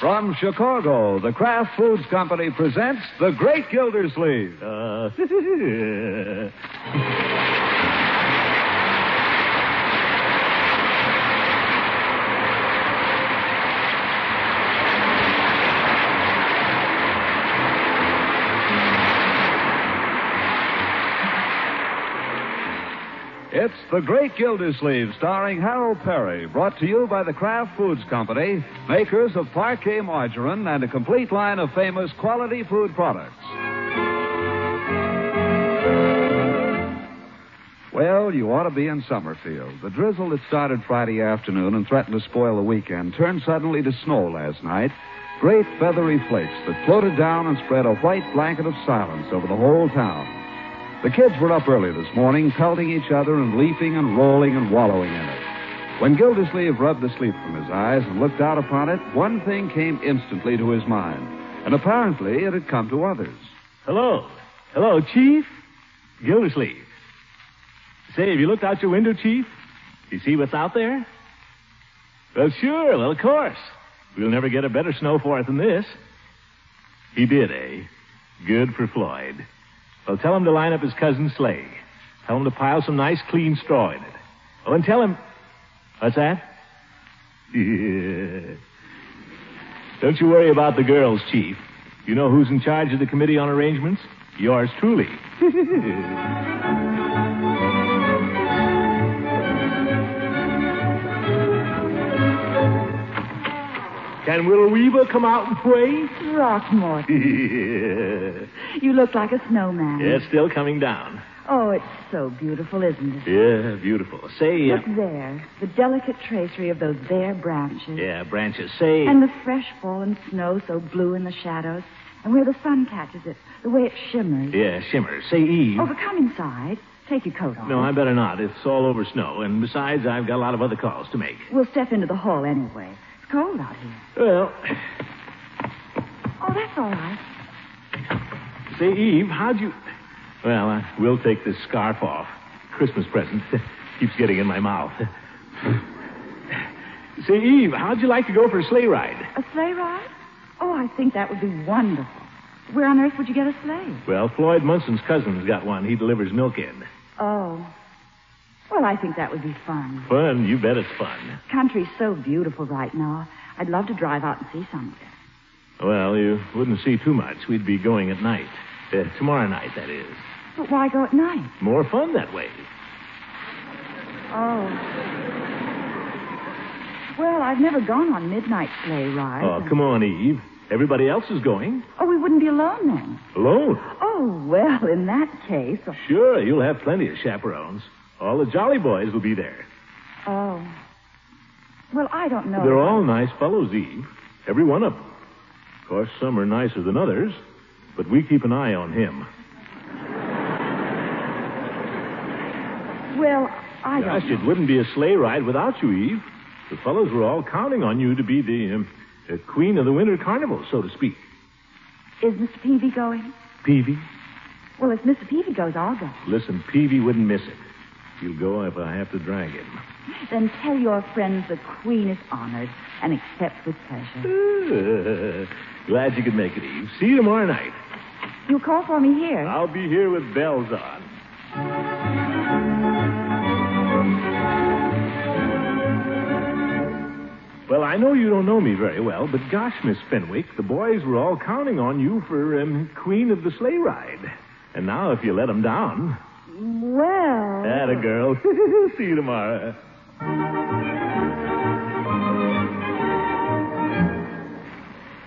From Chicago, the Kraft Foods Company presents The Great Gildersleeve. It's The Great Gildersleeve, starring Harold Perry, brought to you by the Kraft Foods Company, makers of Parquet Margarine and a complete line of famous quality food products. Well, you ought to be in Summerfield. The drizzle that started Friday afternoon and threatened to spoil the weekend turned suddenly to snow last night. Great feathery flakes that floated down and spread a white blanket of silence over the whole town. The kids were up early this morning, pelting each other and leaping and rolling and wallowing in it. When Gildersleeve rubbed the sleep from his eyes and looked out upon it, one thing came instantly to his mind. And apparently it had come to others. Hello. Hello, Chief. Gildersleeve. Say, have you looked out your window, Chief? Do you see what's out there? Well, sure. Well, of course. We'll never get a better snow for it than this. He did, eh? Good for Floyd. Well, tell him to line up his cousin's sleigh. Tell him to pile some nice, clean straw in it. Oh, and tell him... What's that? Yeah. Don't you worry about the girls, Chief. You know who's in charge of the committee on arrangements? Yours truly. Can Will Weaver come out and pray? Throckmorton. You look like a snowman. Yeah, it's still coming down. Oh, it's so beautiful, isn't it? Yeah, beautiful. Say... Look there, the delicate tracery of those bare branches. Yeah, branches. Say... And the fresh fallen snow so blue in the shadows. And where the sun catches it, the way it shimmers. Yeah, shimmers. Say, Eve... Oh, but come inside. Take your coat off. No, I better not. It's all over snow. And besides, I've got a lot of other calls to make. We'll step into the hall anyway. It's cold out here. Well... Oh, that's all right. Say, Eve, how'd you... Well, I will take this scarf off. Christmas present. Keeps getting in my mouth. Say, Eve, how'd you like to go for a sleigh ride? A sleigh ride? Oh, I think that would be wonderful. Where on earth would you get a sleigh? Well, Floyd Munson's cousin's got one. He delivers milk in. Oh. Well, I think that would be fun. Fun? You bet it's fun. Country's so beautiful right now. I'd love to drive out and see some of it. Well, you wouldn't see too much. We'd be going at night. Tomorrow night, that is. But why go at night? More fun that way. Oh. Well, I've never gone on midnight sleigh rides. Oh, come on, Eve. Everybody else is going. Oh, we wouldn't be alone then. Alone? Oh, well, in that case... Sure, you'll have plenty of chaperones. All the Jolly Boys will be there. Oh. Well, I don't know. They're all nice fellows, Eve. Every one of them. Of course, some are nicer than others, but we keep an eye on him. Well, I don't Gosh, it wouldn't be a sleigh ride without you, Eve. The fellows were all counting on you to be the queen of the winter carnival, so to speak. Is Mr. Peavy going? Peavy? Well, if Mr. Peavy goes, I'll go. Listen, Peavy wouldn't miss it. He'll go if I have to drag him. Then tell your friends the Queen is honored and accepts with pleasure. Glad you could make it, Eve. See you tomorrow night. You'll call for me here. I'll be here with bells on. Well, I know you don't know me very well, but gosh, Miss Fenwick, the boys were all counting on you for queen of the sleigh ride. And now if you let them down... Well... Atta girl. See you tomorrow.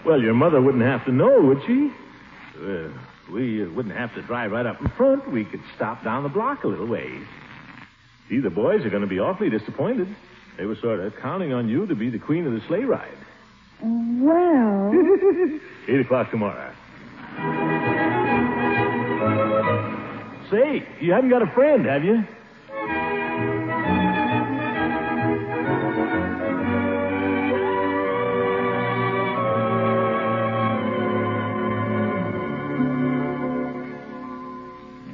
Well, your mother wouldn't have to know, would she? We wouldn't have to drive right up in front. We could stop down the block a little ways. See, the boys are going to be awfully disappointed. They were sort of counting on you to be the queen of the sleigh ride. Well... 8 o'clock tomorrow. Say, you haven't got a friend, have you?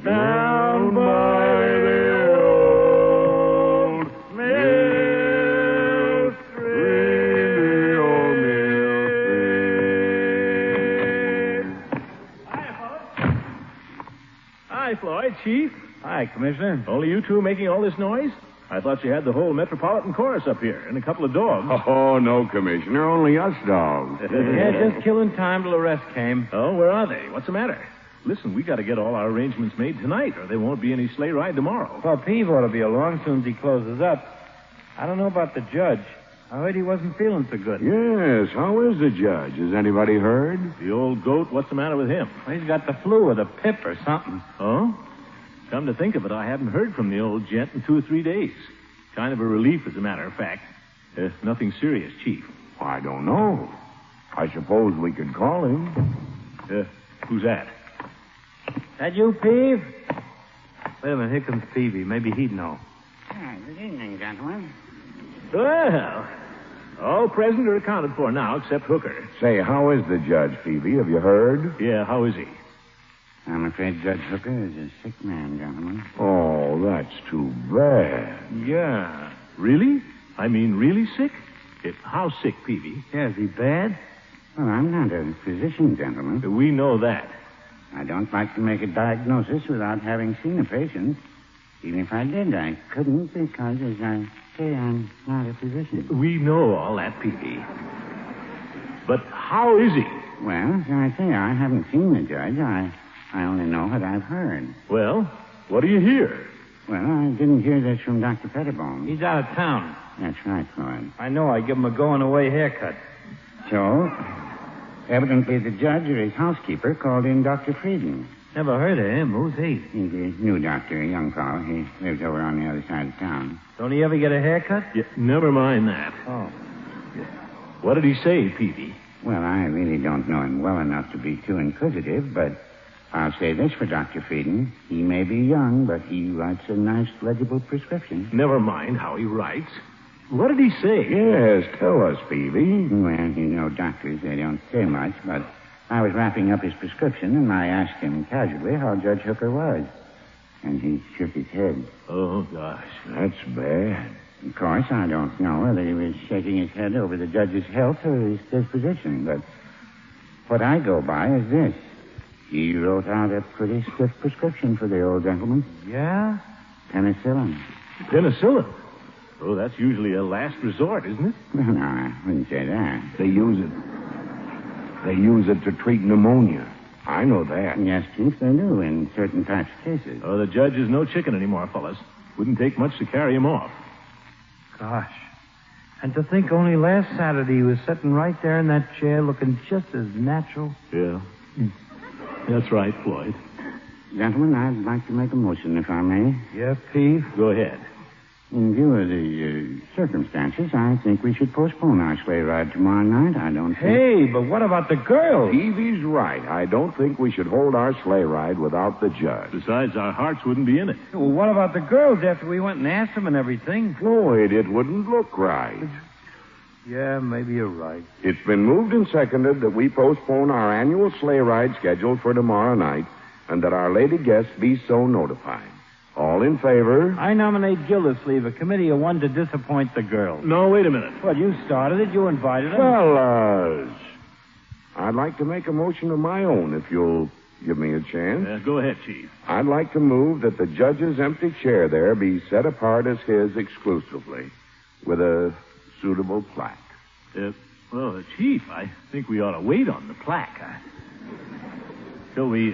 Down by the old mill stream, the old mill stream. Floyd, Chief. Hi, Commissioner. Only you two making all this noise? I thought you had the whole Metropolitan Chorus up here and a couple of dogs. Oh, no, Commissioner. Only us dogs. Yeah, just killing time till the rest came. Oh, where are they? What's the matter? Listen, we got to get all our arrangements made tonight, or there won't be any sleigh ride tomorrow. Well, Peeve ought to be along soon as he closes up. I don't know about the judge. I heard he wasn't feeling so good. Yes, how is the judge? Has anybody heard? The old goat, what's the matter with him? Well, he's got the flu or the pip or something. Oh? Come to think of it, I haven't heard from the old gent in 2 or 3 days. Kind of a relief, as a matter of fact. Nothing serious, Chief. I don't know. I suppose we could call him. Who's that? That you, Peeve? Wait a minute, here comes Peavy. Maybe he'd know. Good evening, gentlemen. Well, all present are accounted for now, except Hooker. Say, how is the judge, Phoebe? Have you heard? Yeah, how is he? I'm afraid Judge Hooker is a sick man, gentlemen. Oh, that's too bad. Yeah. Really? I mean, really sick? How sick, Peavy? Yeah, is he bad? Well, I'm not a physician, gentlemen. We know that. I don't like to make a diagnosis without having seen a patient. Even if I did, I couldn't because, as I say, I'm not a physician. We know all that, Peavy. But how is he? Well, as I say, I haven't seen the judge. I only know what I've heard. Well, what do you hear? Well, I didn't hear this from Dr. Pettibone. He's out of town. That's right, Floyd. I know. I give him a going-away haircut. So, evidently the judge or his housekeeper called in Dr. Frieden. Never heard of him. Who's he? He's a new doctor, a young fellow. He lives over on the other side of town. Don't he ever get a haircut? Yeah, never mind that. Oh. What did he say, Peavy? Well, I really don't know him well enough to be too inquisitive, but I'll say this for Dr. Frieden. He may be young, but he writes a nice, legible prescription. Never mind how he writes. What did he say? Yes, tell us, Phoebe. Well, you know, doctors, they don't say much, but I was wrapping up his prescription, and I asked him casually how Judge Hooker was. And he shook his head. Oh, gosh. That's bad. Of course, I don't know whether he was shaking his head over the judge's health or his disposition, but what I go by is this. He wrote out a pretty stiff prescription for the old gentleman. Yeah? Penicillin. Penicillin? Oh, that's usually a last resort, isn't it? Well, no, I wouldn't say that. They use it to treat pneumonia. I know that. Yes, Chief, they do in certain types of cases. Oh, the judge is no chicken anymore, fellas. Wouldn't take much to carry him off. Gosh. And to think only last Saturday he was sitting right there in that chair looking just as natural. Yeah. That's right, Floyd. Gentlemen, I'd like to make a motion, if I may. Yeah, Peeve? Go ahead. In view of the circumstances, I think we should postpone our sleigh ride tomorrow night. I don't think... Hey, but what about the girls? Phoebe's right. I don't think we should hold our sleigh ride without the judge. Besides, our hearts wouldn't be in it. Well, what about the girls after we went and asked them and everything? Floyd, it wouldn't look right. Yeah, maybe you're right. It's been moved and seconded that we postpone our annual sleigh ride scheduled for tomorrow night and that our lady guests be so notified. All in favor? I nominate Gildersleeve, a committee of one to disappoint the girls. No, wait a minute. Well, you started it. You invited them. Fellas, I'd like to make a motion of my own if you'll give me a chance. Go ahead, Chief. I'd like to move that the judge's empty chair there be set apart as his exclusively with a suitable plaque. Well, Chief, I think we ought to wait on the plaque. Till we,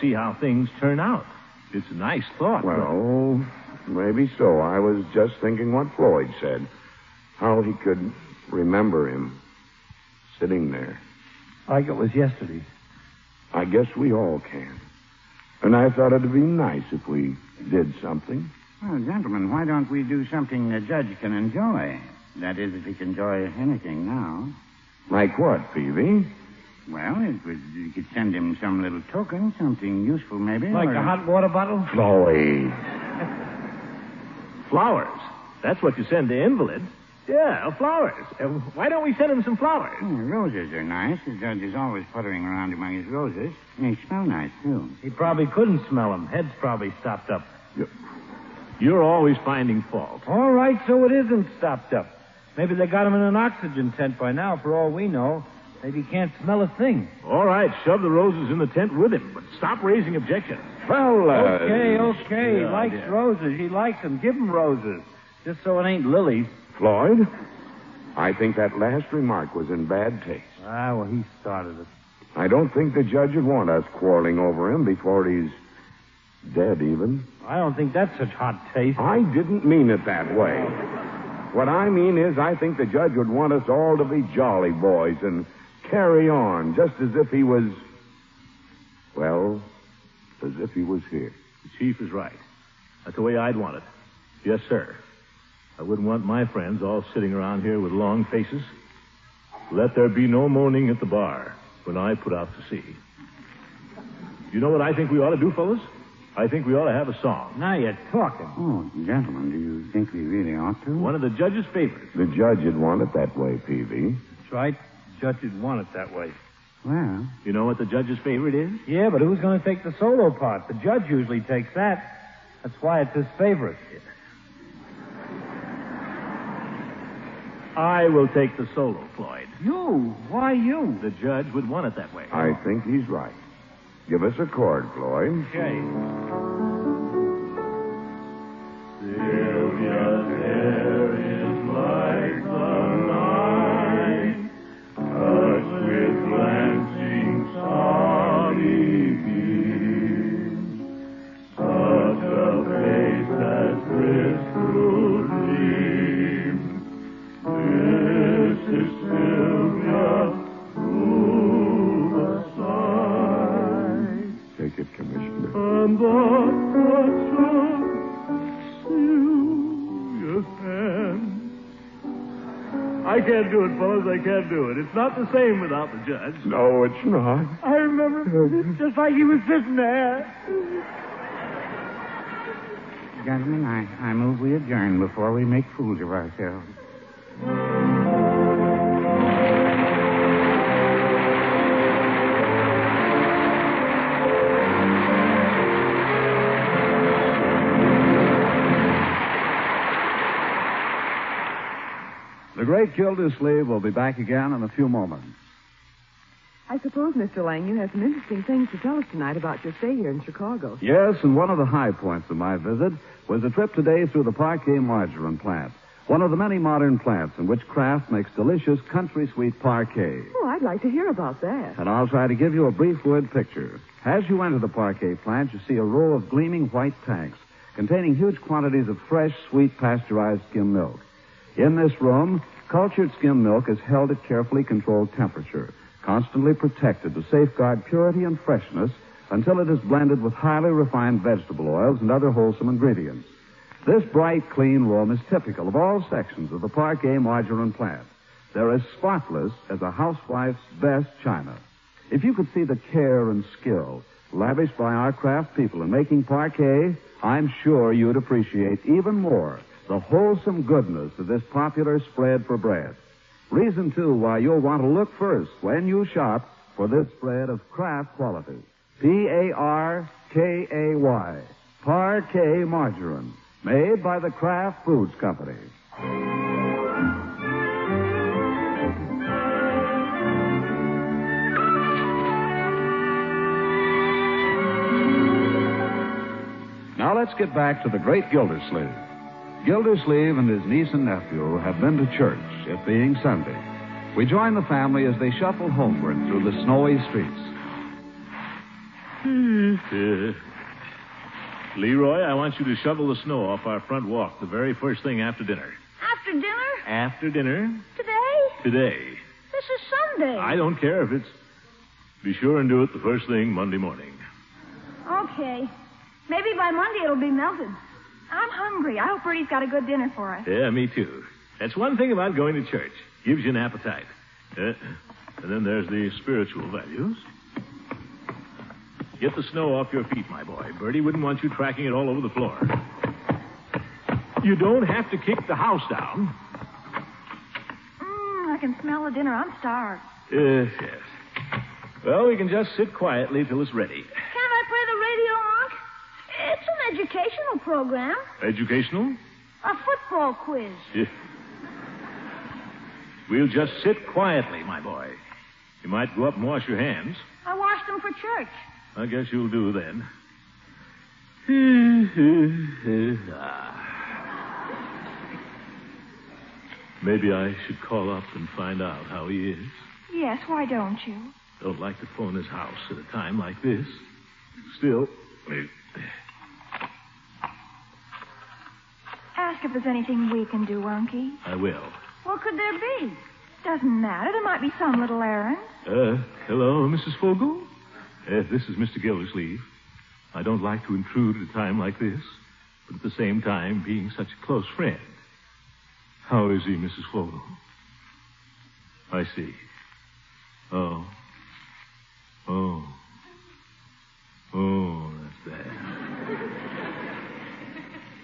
see how things turn out. It's a nice thought. Well, maybe so. I was just thinking what Floyd said. How he could remember him sitting there. Like it was yesterday. I guess we all can. And I thought it'd be nice if we did something. Well, gentlemen, why don't we do something the judge can enjoy? That is, if he can enjoy anything now. Like what, Phoebe? Well, you could send him some little token, something useful maybe. Like a hot water bottle? Floyd. Flowers. That's what you send to invalids. Yeah, flowers. Why don't we send him some flowers? Roses are nice. The judge is always puttering around among his roses. And they smell nice, too. He probably couldn't smell them. Head's probably stopped up. You're always finding fault. All right, so it isn't stopped up. Maybe they got him in an oxygen tent by now, for all we know. Maybe he can't smell a thing. All right, shove the roses in the tent with him, but stop raising objections. Fellas. Okay. He likes roses. He likes them. Give him roses. Just so it ain't lilies. Floyd, I think that last remark was in bad taste. Ah, well, he started it. I don't think the judge would want us quarreling over him before he's dead, even. I don't think that's such hot taste. I didn't mean it that way. What I mean is I think the judge would want us all to be jolly boys and carry on just as if he was, well, as if he was here. The chief is right. That's the way I'd want it. Yes, sir. I wouldn't want my friends all sitting around here with long faces. Let there be no moaning at the bar when I put out to sea. You know what I think we ought to do, fellas? I think we ought to have a song. Now you're talking. Oh, gentlemen, do you think we really ought to? One of the judge's favorites. The judge would want it that way, Peavy. That's right. The judge would want it that way. Well, You know what the judge's favorite is? Yeah, but who's going to take the solo part? The judge usually takes that. That's why it's his favorite. I will take the solo, Floyd. You? Why you? The judge would want it that way. I think he's right. Give us a chord, Floyd. Okay. Sylvia's hair is like the night, touched with glancing starry beams. Such a face that drifts through dreams. This is Sylvia through the sky. Take it, Commissioner. And the touch of Sylvia's hand. I can't do it, fellas. I can't do it. It's not the same without the judge. No, it's not. I remember just like he was sitting there. gentlemen, I move we adjourn before we make fools of ourselves. The great Gildersleeve will be back again in a few moments. I suppose, Mr. Lang, you have some interesting things to tell us tonight about your stay here in Chicago. Yes, and one of the high points of my visit was a trip today through the Parquet margarine plant, one of the many modern plants in which Kraft makes delicious country sweet Parquet. Oh, I'd like to hear about that. And I'll try to give you a brief word picture. As you enter the Parquet plant, you see a row of gleaming white tanks containing huge quantities of fresh, sweet, pasteurized skim milk. In this room, cultured skim milk is held at carefully controlled temperature, constantly protected to safeguard purity and freshness until it is blended with highly refined vegetable oils and other wholesome ingredients. This bright, clean room is typical of all sections of the Parquet margarine plant. They're as spotless as a housewife's best china. If you could see the care and skill lavished by our Kraft people in making Parquet, I'm sure you'd appreciate even more the wholesome goodness of this popular spread for bread. Reason, too, why you'll want to look first when you shop for this spread of Kraft quality. Parkay, Parquet margarine, made by the Kraft Foods Company. Now let's get back to the great Gildersleeve. Gildersleeve and his niece and nephew have been to church, it being Sunday. We join the family as they shuffle homeward through the snowy streets. Leroy, I want you to shovel the snow off our front walk the very first thing after dinner. After dinner? After dinner? Today? Today. This is Sunday. I don't care if it's... Be sure and do it the first thing Monday morning. Okay. Maybe by Monday it'll be melted. I'm hungry. I hope Bertie's got a good dinner for us. Yeah, me too. That's one thing about going to church. Gives you an appetite. And then there's the spiritual values. Get the snow off your feet, my boy. Bertie wouldn't want you tracking it all over the floor. You don't have to kick the house down. I can smell the dinner. I'm starved. Yes. Well, we can just sit quietly till it's ready. Can't I play the radio, Unc? It's an educational program. Educational? A football quiz. Yeah. We'll just sit quietly, my boy. You might go up and wash your hands. I washed them for church. I guess you'll do then. Maybe I should call up and find out how he is. Yes, why don't you? Don't like to phone his house at a time like this. Still, Ask if there's anything we can do, Unky. I will. What could there be? Doesn't matter. There might be some little errand. Hello, Mrs. Fogel? This is Mr. Gildersleeve. I don't like to intrude at a time like this, but at the same time, being such a close friend. How is he, Mrs. Fogel? I see. Oh, that's that.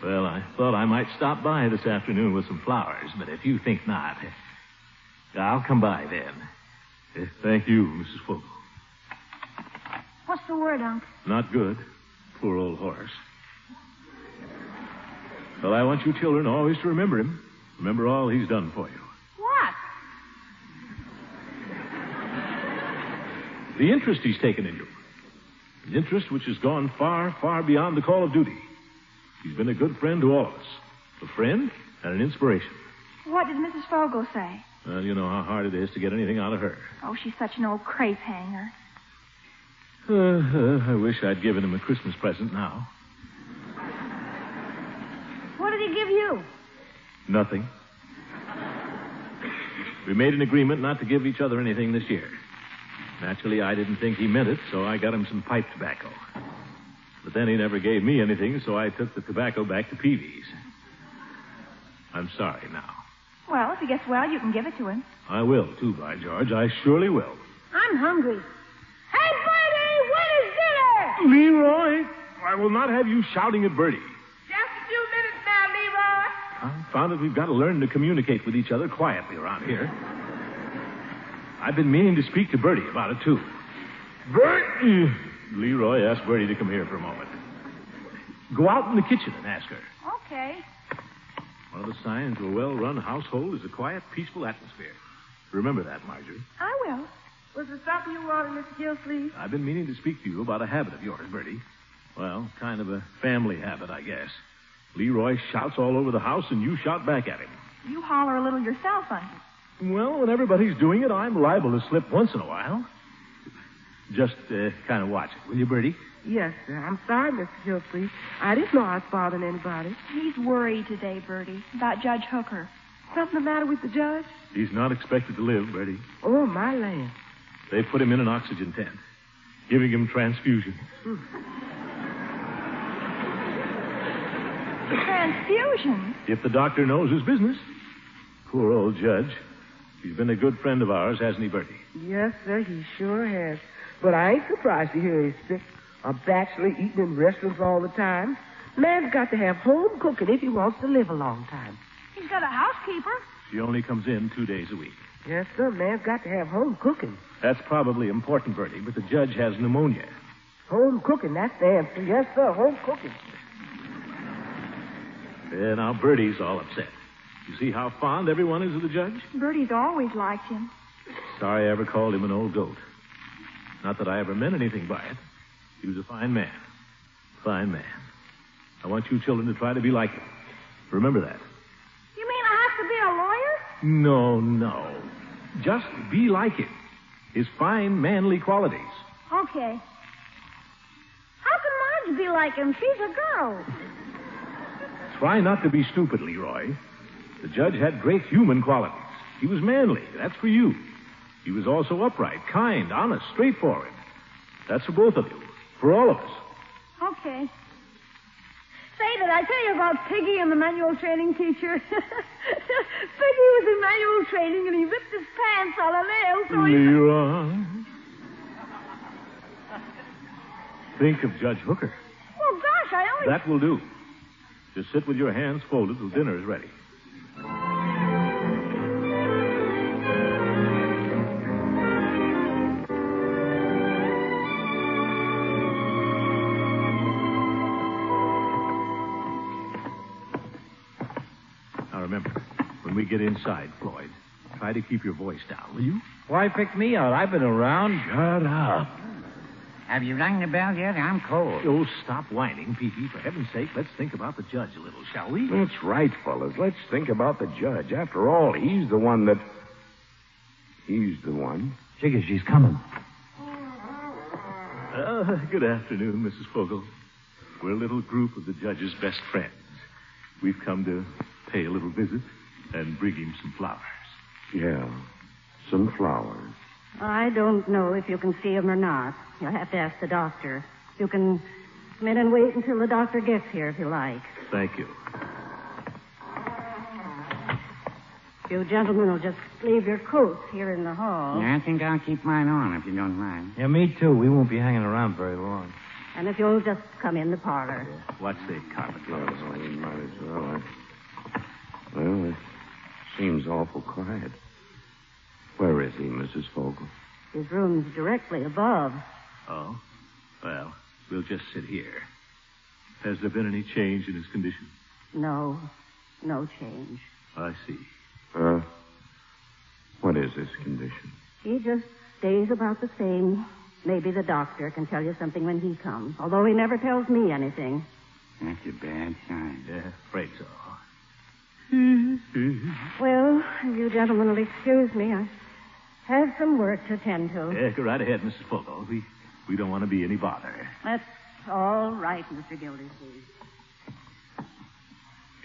Well, I thought I might stop by this afternoon with some flowers, but if you think not, I'll come by then. Thank you, Mrs. Fogel. What's the word, Unc? Not good. Poor old horse. Well, I want you children always to remember him. Remember all he's done for you. What? The interest he's taken in you. An interest which has gone far, far beyond the call of duty. He's been a good friend to all of us. A friend and an inspiration. What did Mrs. Fogel say? Well, you know how hard it is to get anything out of her. Oh, she's such an old crepe hanger. I wish I'd given him a Christmas present now. What did he give you? Nothing. We made an agreement not to give each other anything this year. Naturally, I didn't think he meant it, so I got him some pipe tobacco. But then he never gave me anything, so I took the tobacco back to Peavy's. I'm sorry now. Well, if he gets well, you can give it to him. I will, too, by George. I surely will. I'm hungry. Hey, Bertie, when is dinner? Leroy, I will not have you shouting at Bertie. Just a few minutes now, Leroy. Found that we've got to learn to communicate with each other quietly around here. I've been meaning to speak to Bertie about it, too. Bertie! Leroy, ask Bertie to come here for a moment. Go out in the kitchen and ask her. Okay. One of the signs of a well-run household is a quiet, peaceful atmosphere. Remember that, Marjorie. I will. Was there something you wanted, Mr. Gildersleeve? I've been meaning to speak to you about a habit of yours, Bertie. Well, kind of a family habit, I guess. Leroy shouts all over the house, and you shout back at him. You holler a little yourself, Uncle. Well, when everybody's doing it, I'm liable to slip once in a while. Just kind of watch it, will you, Bertie? Yes, sir. I'm sorry, Mr. Gildersleeve. I didn't know I was bothering anybody. He's worried today, Bertie, about Judge Hooker. Something the matter with the judge? He's not expected to live, Bertie. Oh, my land. They put him in an oxygen tent, giving him transfusion. Transfusion? If the doctor knows his business. Poor old Judge. He's been a good friend of ours, hasn't he, Bertie? Yes, sir, he sure has. But I ain't surprised to hear he's sick. A bachelor eating in restaurants all the time. Man's got to have home cooking if he wants to live a long time. He's got a housekeeper. She only comes in 2 days a week. Yes, sir, man's got to have home cooking. That's probably important, Bertie, but the judge has pneumonia. Home cooking, that's the answer. Yes, sir, home cooking. Now Bertie's all upset. You see how fond everyone is of the judge? Bertie's always liked him. Sorry I ever called him an old goat. Not that I ever meant anything by it. He was a fine man. Fine man. I want you children to try to be like him. Remember that. You mean I have to be a lawyer? No. Just be like him. His fine, manly qualities. Okay. How can Marge be like him? She's a girl. Try not to be stupid, Leroy. The judge had great human qualities. He was manly. That's for you. He was also upright, kind, honest, straightforward. That's for both of you. For all of us. Okay. Say, did I tell you about Piggy and the manual training teacher? Piggy was in manual training and he ripped his pants on a nail, so Leroy. Think of Judge Hooker. Oh, gosh, I only... That will do. Just sit with your hands folded till dinner is ready. Now remember, when we get inside, Floyd, try to keep your voice down, will you? Why pick me out? I've been around. Shut up. Have you rung the bell yet? I'm cold. Oh, stop whining, Peavy. For heaven's sake, let's think about the judge a little, shall we? That's right, fellas. Let's think about the judge. After all, he's the one that... He's the one. Jigger, she's coming. Good afternoon, Mrs. Fogel. We're a little group of the judge's best friends. We've come to pay a little visit and bring him some flowers. Yeah, some flowers. I don't know if you can see him or not. You'll have to ask the doctor. You can come in and wait until the doctor gets here if you like. Thank you. You gentlemen will just leave your coats here in the hall. I think I'll keep mine on, if you don't mind. Yeah, me too. We won't be hanging around very long. And if you'll just come in the parlor. Watch the carpet, Well, fellas. we might as well. Well, it seems awful quiet. Where is he, Mrs. Fogel? His room's directly above. Oh? Well, we'll just sit here. Has there been any change in his condition? No change. I see. What is his condition? He just stays about the same. Maybe the doctor can tell you something when he comes, although he never tells me anything. That's a bad sign. Yeah, afraid so. Well, if you gentlemen will excuse me, I have some work to attend to. Yeah, go right ahead, Mrs. Fogel. We don't want to be any bother. That's all right, Mr. Gildersleeve.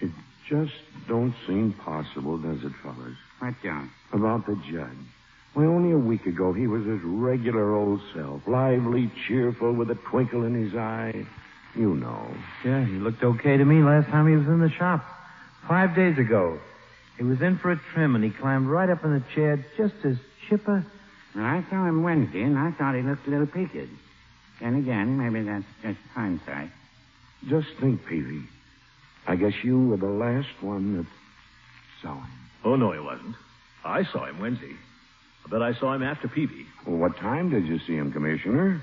It just don't seem possible, does it, fellas? What, John? About the judge. Well, only a week ago, he was his regular old self. Lively, cheerful, with a twinkle in his eye. You know. Yeah, he looked okay to me last time he was in the shop. 5 days ago. He was in for a trim, and he climbed right up in the chair just as chipper. Well, I saw him Wednesday, and I thought he looked a little peaked. Then again, maybe that's just hindsight. Just think, Peavy. I guess you were the last one that saw him. Oh, no, he wasn't. I saw him Wednesday. I bet I saw him after Peavy. Well, what time did you see him, Commissioner?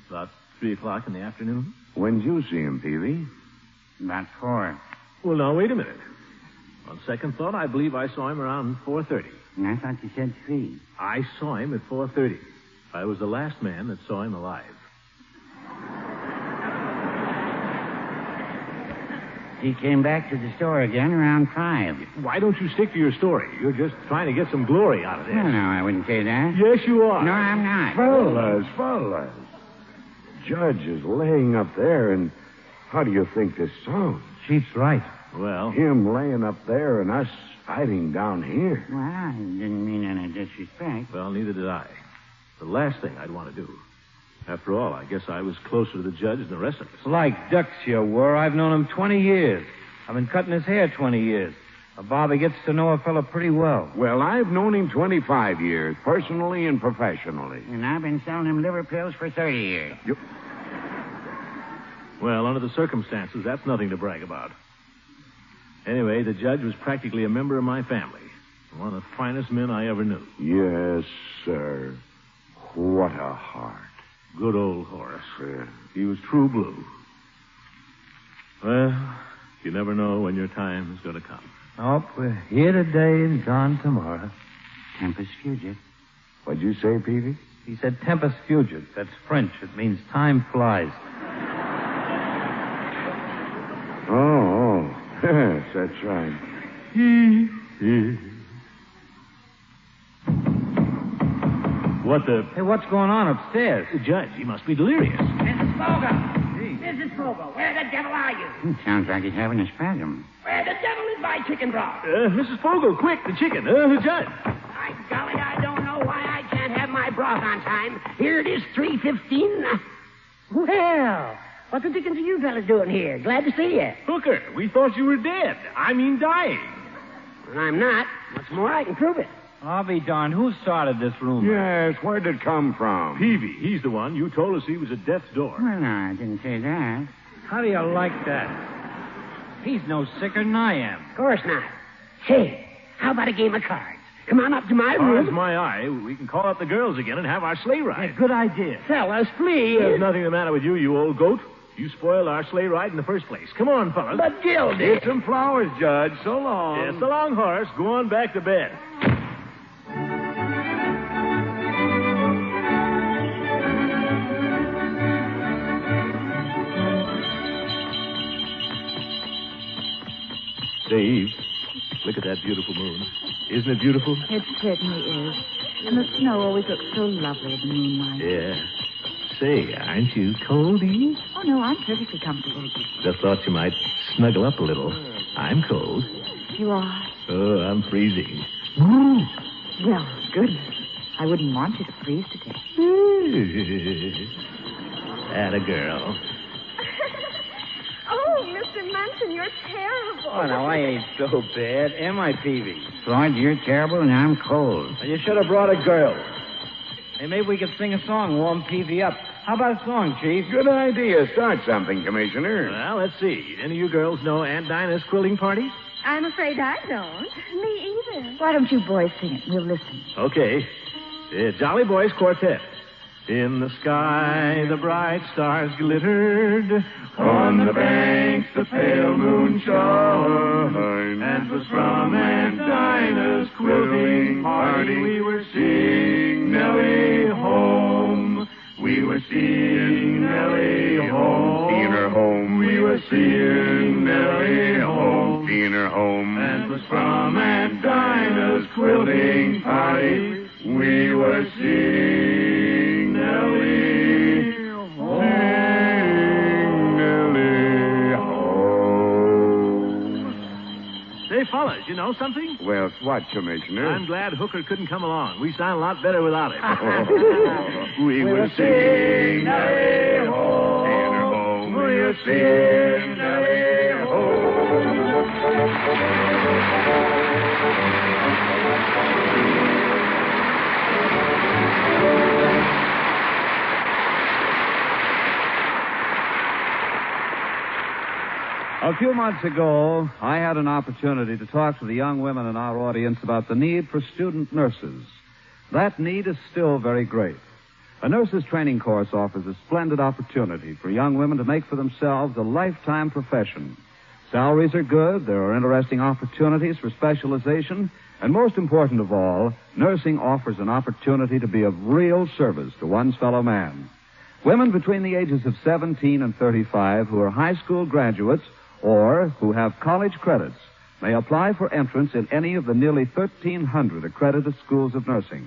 About 3 o'clock in the afternoon. When did you see him, Peavy? About 4. Well, now, wait a minute. On second thought, I believe I saw him around 4:30. And I thought you said 3. I saw him at 4:30. I was the last man that saw him alive. He came back to the store again around 5. Why don't you stick to your story? You're just trying to get some glory out of this. No, I wouldn't say that. Yes, you are. No, I'm not. Fellas. Judge is laying up there, and how do you think this sounds? Chief's right. Well, Him laying up there and us fighting down here. Well, I didn't mean any disrespect. well, neither did I. The last thing I'd want to do. After all, I guess I was closer to the judge than the rest of us. Like ducks you were. I've known him 20 years. I've been cutting his hair 20 years. Bobby gets to know a fella pretty well. Well, I've known him 25 years, personally and professionally. And I've been selling him liver pills for 30 years. Well, under the circumstances, that's nothing to brag about. Anyway, the judge was practically a member of my family. One of the finest men I ever knew. Yes, sir. What a heart. Good old Horace. Yeah. He was true blue. Well, you never know when your time is going to come. Oh, we're here today and gone tomorrow. Tempus fugit. What'd you say, Peavy? He said tempus fugit. That's French. It means time flies. Oh. Yes, that's right. What the... Hey, what's going on upstairs? The judge, he must be delirious. Mrs. Fogel! Mrs. Fogel, where the devil are you? Sounds like he's having a spasm. Where the devil is my chicken broth? Mrs. Fogel, quick, the chicken. The judge. By golly, I don't know why I can't have my broth on time. Here it is, 3:15. Well, what the dickens are you fellas doing here? Glad to see you. Hooker, we thought you were dead. I mean dying. Well, I'm not. What's more, I can prove it. I'll be darned. Who started this rumor? Yes, where'd it come from? Peavy, he's the one. You told us he was at death's door. Well, no, I didn't say that. How do you like that? He's no sicker than I am. Of course not. Say, how about a game of cards? Come on up to my As room. my eye, we can call up the girls again and have our sleigh ride. Good idea. Fellas, please. There's nothing the matter with you, you old goat. You spoiled our sleigh ride in the first place. Come on, fellas. But Gildy. Get some flowers, Judge. So long. Yeah, so long, Horace. Go on back to bed. Slave. Look at that beautiful moon. Isn't it beautiful? It certainly is. And the snow always looks so lovely in the moonlight. Yeah. Say, aren't you cold, Eve? Oh, no, I'm perfectly comfortable. Just thought you might snuggle up a little. I'm cold. You are? Oh, I'm freezing. Well, goodness. I wouldn't want you to freeze to death. Atta girl. Oh, Mr. Munson, you're terrible. Oh, now, I ain't so bad. Am I, Peavy? Floyd, you're terrible and I'm cold. You should have brought a girl. Hey, maybe we could sing a song, warm Peavy up. How about a song, Chief? Good idea. Start something, Commissioner. Well, let's see. Any of you girls know Aunt Dinah's quilting party? I'm afraid I don't. Me either. Why don't you boys sing it? We'll listen. Okay. Jolly Boys Quartet. In the sky, the bright stars glittered. On the banks, the pale moon shone. And 'twas from Aunt Dinah's quilting party we were seeing Nellie home. We were seeing Nellie home. Seeing her home. We were seeing Nellie home. Seeing her home. And 'twas from Aunt Dinah's quilting party we were seeing Nellie home. Nellie home. Say, fellas, you know something? Well, what, Commissioner? I'm glad Hooker couldn't come along. We sound a lot better without him. We were singing Nellie home. Seeing her home. We were singing Nellie home. A few months ago, I had an opportunity to talk to the young women in our audience about the need for student nurses. That need is still very great. A nurse's training course offers a splendid opportunity for young women to make for themselves a lifetime profession. Salaries are good, there are interesting opportunities for specialization, and most important of all, nursing offers an opportunity to be of real service to one's fellow man. Women between the ages of 17 and 35 who are high school graduates or who have college credits may apply for entrance in any of the nearly 1,300 accredited schools of nursing.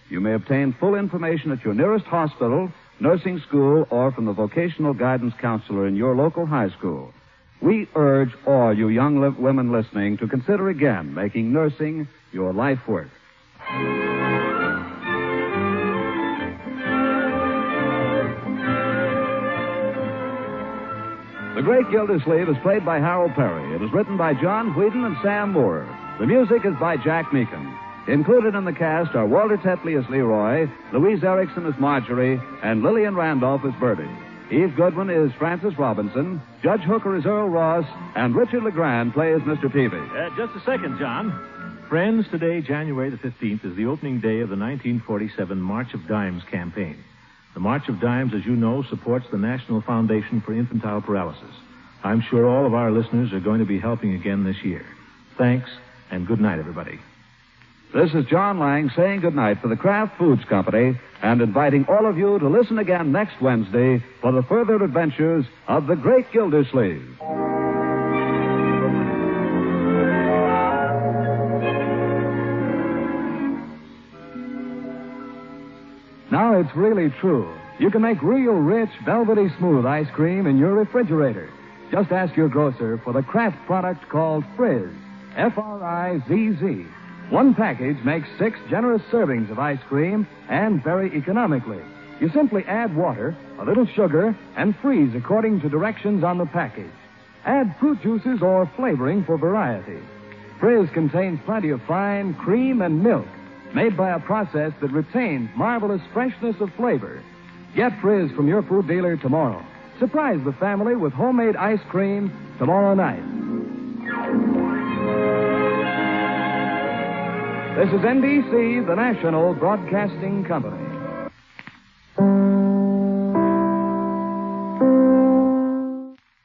You may obtain full information at your nearest hospital, nursing school, or from the vocational guidance counselor in your local high school. We urge all you young women listening to consider again making nursing your life work. The Great Gildersleeve is played by Harold Perry. It is written by John Whedon and Sam Moore. The music is by Jack Meakin. Included in the cast are Walter Tetley as Leroy, Louise Erickson as Marjorie, and Lillian Randolph as Bertie. Eve Goodwin is Frances Robinson, Judge Hooker is Earl Ross, and Richard LeGrand plays Mr. Peavy. Just a second, John. Friends, today, January the 15th, is the opening day of the 1947 March of Dimes campaign. The March of Dimes, as you know, supports the National Foundation for Infantile Paralysis. I'm sure all of our listeners are going to be helping again this year. Thanks, and good night, everybody. This is John Lang saying goodnight for the Kraft Foods Company and inviting all of you to listen again next Wednesday for the further adventures of the Great Gildersleeve. Now it's really true. You can make real rich, velvety smooth ice cream in your refrigerator. Just ask your grocer for the Kraft product called Frizz, F-R-I-Z-Z. One package makes 6 generous servings of ice cream, and very economically. You simply add water, a little sugar, and freeze according to directions on the package. Add fruit juices or flavoring for variety. Frizz contains plenty of fine cream and milk, made by a process that retains marvelous freshness of flavor. Get Frizz from your food dealer tomorrow. Surprise the family with homemade ice cream tomorrow night. This is NBC, the National Broadcasting Company.